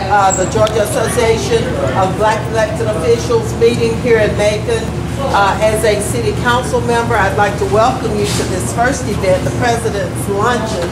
the Georgia Association of Black Elected Officials meeting here in Macon. As a city council member, I'd like to welcome you to this first event, the President's Luncheon.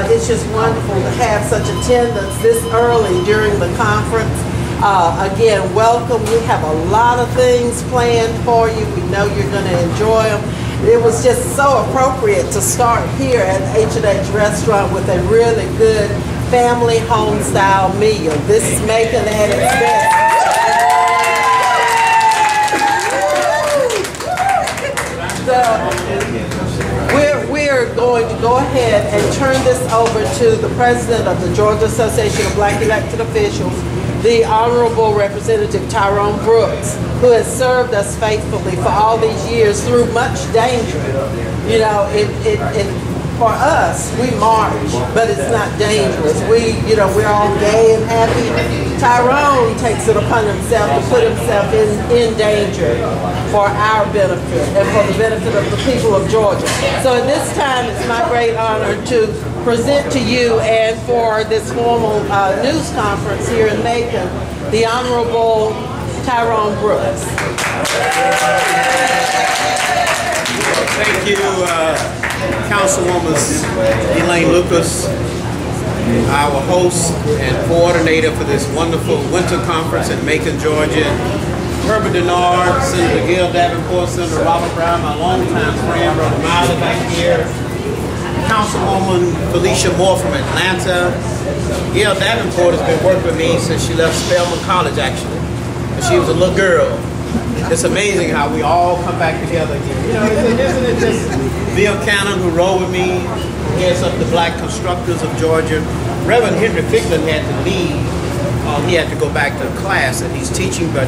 It's just wonderful to have such attendance this early during the conference. Again, welcome. We have a lot of things planned for you. We know you're going to enjoy them. It was just so appropriate to start here at H&H Restaurant with a really good family home-style meal. This is Macon at its best. We're going to go ahead and turn this over to the President of the Georgia Association of Black Elected Officials, the Honorable Representative Tyrone Brooks, who has served us faithfully for all these years through much danger. You know, for us, we march, but it's not dangerous. We're all gay and happy. Tyrone takes it upon himself to put himself in danger for our benefit and for the benefit of the people of Georgia. So at this time, it's my great honor to present to you and for this formal news conference here in Macon, the Honorable Tyrone Brooks. Thank you, Councilwoman Elaine Lucas, our host and coordinator for this wonderful winter conference in Macon, Georgia. Herbert Denard, Senator Gail Davenport, Senator Robert Brown, my longtime friend, Brother Miley back here. Councilwoman Felicia Moore from Atlanta. Gail Davenport has been working with me since she left Spelman College, actually. When she was a little girl. It's amazing how we all come back together again. You know, isn't it just Bill Cannon, who rode with me, heads up the Black Constructors of Georgia. Reverend Henry Ficklin had to leave. He had to go back to class that he's teaching, but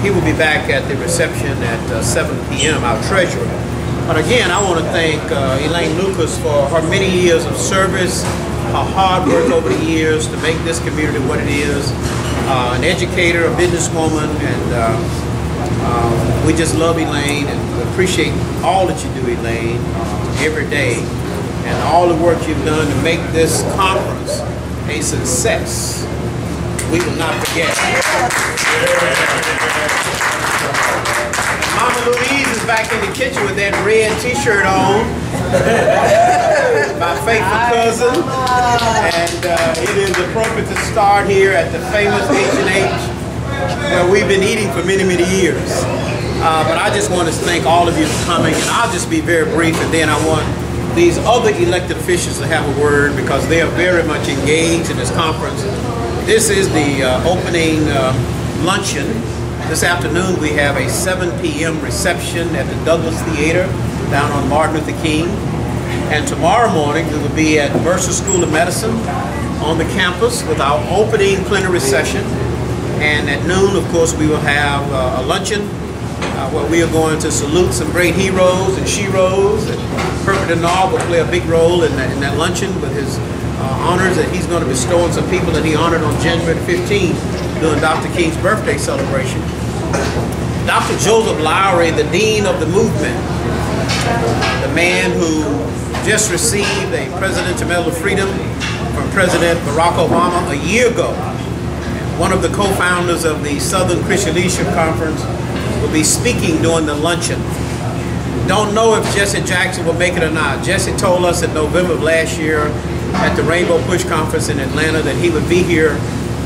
he will be back at the reception at 7 p.m., our treasurer. But again, I want to thank Elaine Lucas for her many years of service, her hard work over the years to make this community what it is. An educator, a businesswoman, and we just love Elaine and appreciate all that you do, Elaine, every day, and all the work you've done to make this conference a success. We will not forget. Mama Louise is back in the kitchen with that red t-shirt on. My faithful cousin. And it is appropriate to start here at the famous H&H, where we've been eating for many, many years. But I just want to thank all of you for coming, and I'll just be very brief, and then I want these other elected officials to have a word because they are very much engaged in this conference. This is the opening luncheon. This afternoon we have a 7 p.m. reception at the Douglas Theater down on Martin Luther King. And tomorrow morning we will be at Mercer School of Medicine on the campus with our opening plenary session. And at noon, of course, we will have a luncheon where we are going to salute some great heroes and sheroes. And Herbert Denard will play a big role in that luncheon with his honors that he's going to bestow on some people that he honored on January 15th during Dr. King's birthday celebration. Dr. Joseph Lowery, the Dean of the Movement, the man who just received a Presidential Medal of Freedom from President Barack Obama a year ago. One of the co-founders of the Southern Christian Leadership Conference will be speaking during the luncheon. Don't know if Jesse Jackson will make it or not. Jesse told us in November of last year at the Rainbow Push Conference in Atlanta that he would be here.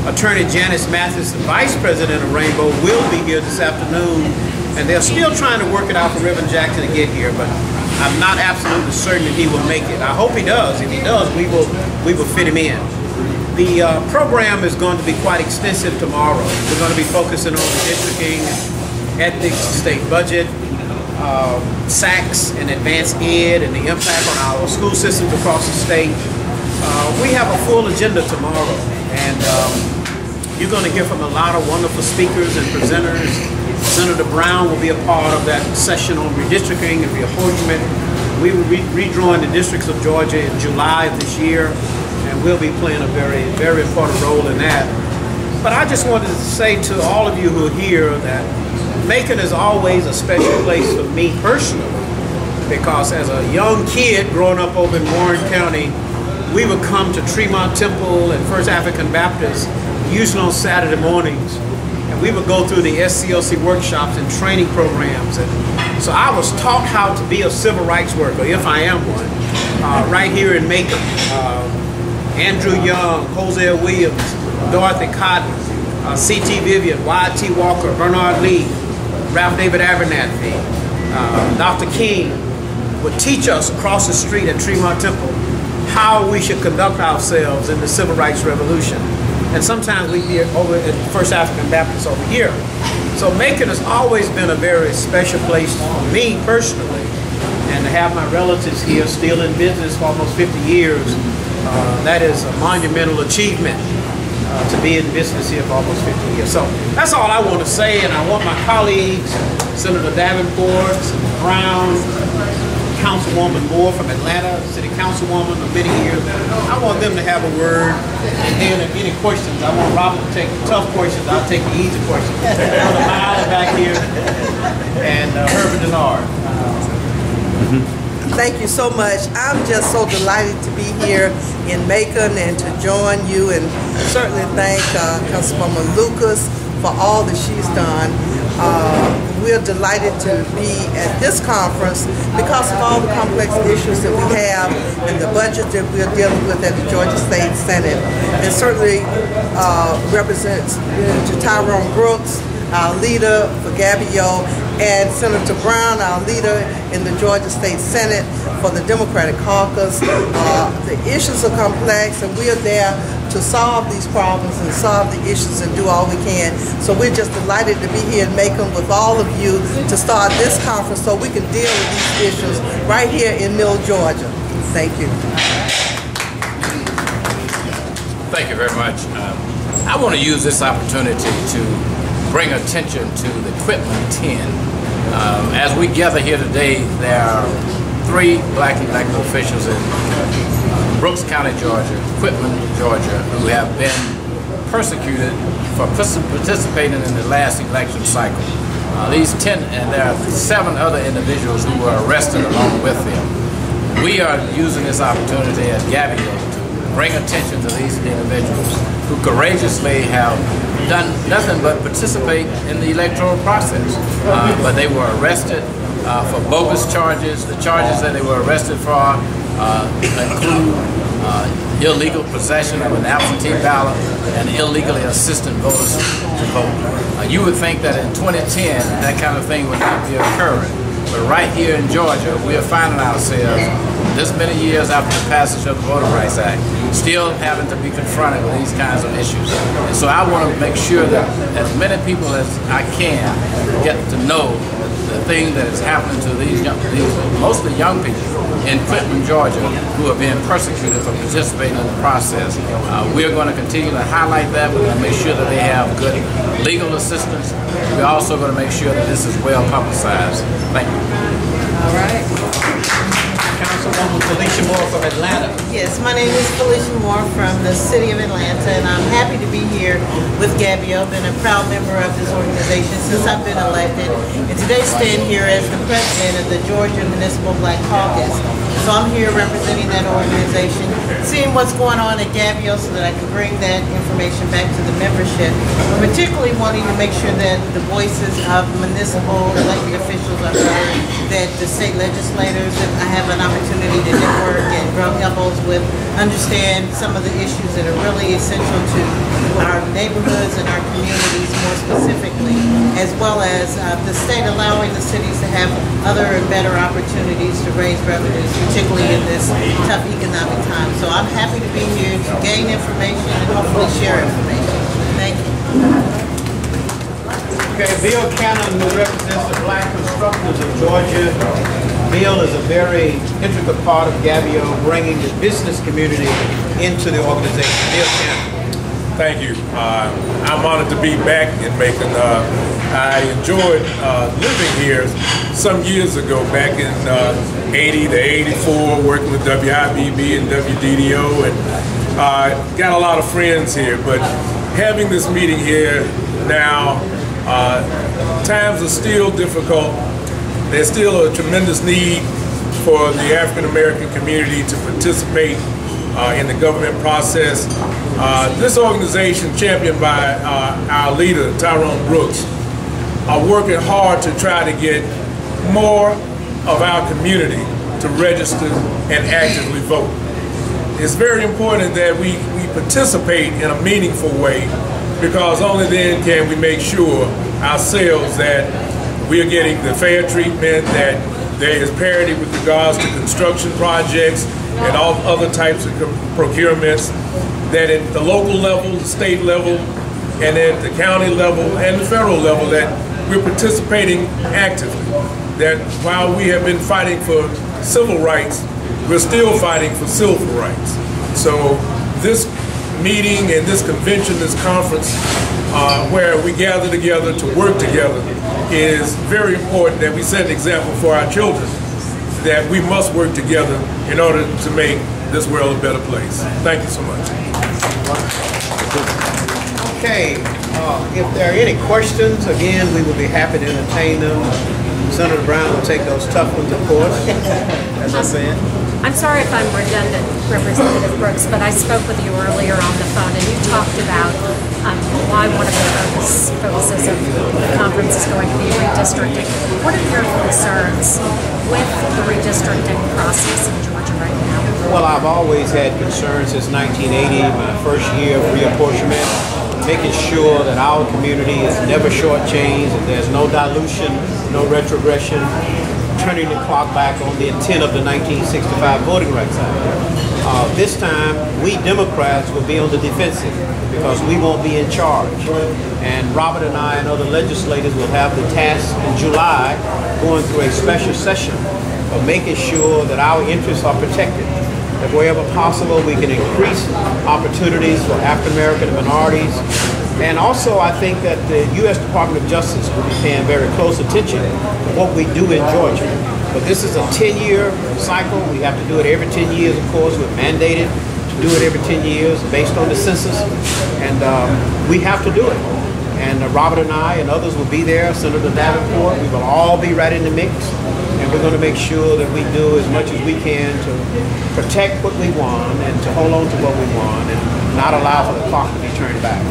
Attorney Janice Mathis, the Vice President of Rainbow, will be here this afternoon, and they're still trying to work it out for Reverend Jackson to get here, but I'm not absolutely certain that he will make it. I hope he does. If he does, we will fit him in. The program is going to be quite extensive tomorrow. We're going to be focusing on redistricting, ethics, state budget, SACs and advanced ed, and the impact on our school systems across the state. We have a full agenda tomorrow, and you're going to hear from a lot of wonderful speakers and presenters. Senator Brown will be a part of that session on redistricting and reapportionment. We will be redrawing the districts of Georgia in July of this year, and we'll be playing a very, very important role in that. But I just wanted to say to all of you who are here that Macon is always a special place for me personally, because as a young kid growing up over in Warren County, we would come to Tremont Temple and First African Baptist, usually on Saturday mornings, and we would go through the SCLC workshops and training programs. And so I was taught how to be a civil rights worker, if I am one, right here in Macon. Andrew Young, Hosea Williams, Dorothy Cotton, C.T. Vivian, Y.T. Walker, Bernard Lee, Ralph David Abernathy, Dr. King would teach us across the street at Tremont Temple how we should conduct ourselves in the Civil Rights Revolution. And sometimes we'd be over at First African Baptist over here. So Macon has always been a very special place for me personally. And to have my relatives here still in business for almost 50 years, that is a monumental achievement to be in business here for almost 50 years. So that's all I want to say, and I want my colleagues, Senator Davenport, Brown, Councilwoman Moore from Atlanta, City Councilwoman of many years, I want them to have a word, and then if any questions, I want Robert to take the tough questions, I'll take the easy questions. Brother Miles back here, and Herbert Denard. Thank you so much. I'm just so delighted to be here in Macon and to join you, and certainly thank Councilwoman Lucas for all that she's done. We're delighted to be at this conference because of all the complex issues that we have and the budget that we're dealing with at the Georgia State Senate. It certainly represents Tyrone Brooks, our leader for GABEO, and Senator Brown, our leader in the Georgia State Senate for the Democratic Caucus. The issues are complex, and we are there to solve these problems and solve the issues and do all we can. So we're just delighted to be here in Macon with all of you to start this conference so we can deal with these issues right here in Mill, Georgia. Thank you. Thank you very much. I want to use this opportunity to bring attention to the Quint 10. As we gather here today, there are 3 black elected officials in Brooks County, Georgia, Quint, Georgia, who have been persecuted for participating in the last election cycle. These 10, and there are 7 other individuals who were arrested along with them. We are using this opportunity at GABEO to bring attention to these individuals who courageously have done nothing but participate in the electoral process. But they were arrested for bogus charges. The charges that they were arrested for include illegal possession of an absentee ballot and illegally assisting voters to vote. You would think that in 2010 that kind of thing would not be occurring. But right here in Georgia, we are finding ourselves this many years after the passage of the Voting Rights Act, still having to be confronted with these kinds of issues. And so I want to make sure that as many people as I can get to know the thing that is happening to these mostly young people in Quint, Georgia, who are being persecuted for participating in the process. We are going to continue to highlight that. We're going to make sure that they have good legal assistance. We're also going to make sure that this is well publicized. Thank you. All right. Councilwoman Felicia Moore from Atlanta. Yes, my name is Felicia Moore from the city of Atlanta, and I'm happy to be here with GABEO. I've been a proud member of this organization since I've been elected, and today stand here as the president of the Georgia Municipal Black Caucus. So I'm here representing that organization, seeing what's going on at GABEO so that I can bring that information back to the membership, particularly wanting to make sure that the voices of municipal elected officials are heard, that the state legislators that I have an opportunity to network and rub elbows with understand some of the issues that are really essential to our neighborhoods and our communities more specifically, as well as the state allowing the cities to have other and better opportunities to raise revenues, particularly in this tough economic time. So I'm happy to be here to gain information and hopefully share information. Thank you. Okay, Bill Cannon, who represents the black constructors of Georgia. Bill is a very intricate part of GABEO, bringing the business community into the organization. Bill Cannon. Thank you. I'm honored to be back in Macon. I enjoyed living here some years ago, back in 80 to 84, working with WIBB and WDDO, and got a lot of friends here. But having this meeting here now, times are still difficult. There's still a tremendous need for the African American community to participate in the government process. This organization, championed by our leader, Tyrone Brooks, are working hard to try to get more of our community to register and actively vote. It's very important that we participate in a meaningful way, because only then can we make sure ourselves that we are getting the fair treatment, that there is parity with regards to construction projects and all other types of procurements, that at the local level, the state level, and at the county level and the federal level, that we're participating actively. That while we have been fighting for civil rights, we're still fighting for civil rights. So this meeting and this convention, this conference, where we gather together to work together, is very important, that we set an example for our children that we must work together in order to make this world a better place. Thank you so much. Okay, if there are any questions, again, we will be happy to entertain them. Senator Brown will take those tough ones, of course, as I said. I'm sorry if I'm redundant, Representative Brooks, but I spoke with you earlier on the phone, and you talked about why one of the focuses of the conference is going to be redistricting. What are your concerns with the redistricting process in Georgia right now? Well, I've always had concerns since 1980, my first year of reapportionment, making sure that our community is never shortchanged, and there's no dilution, no retrogression, turning the clock back on the intent of the 1965 Voting Rights Act. This time, we Democrats will be on the defensive because we won't be in charge. And Robert and I and other legislators will have the task in July going through a special session of making sure that our interests are protected. That wherever possible, we can increase opportunities for African American and minorities. And also, I think that the U.S. Department of Justice will be paying very close attention to what we do in Georgia. But this is a 10-year cycle. We have to do it every 10 years, of course. We're mandated to do it every 10 years based on the census. And we have to do it. And Robert and I and others will be there, Senator Davenport. We will all be right in the mix. And we're going to make sure that we do as much as we can to protect what we want and to hold on to what we want and not allow for the clock to be turned back.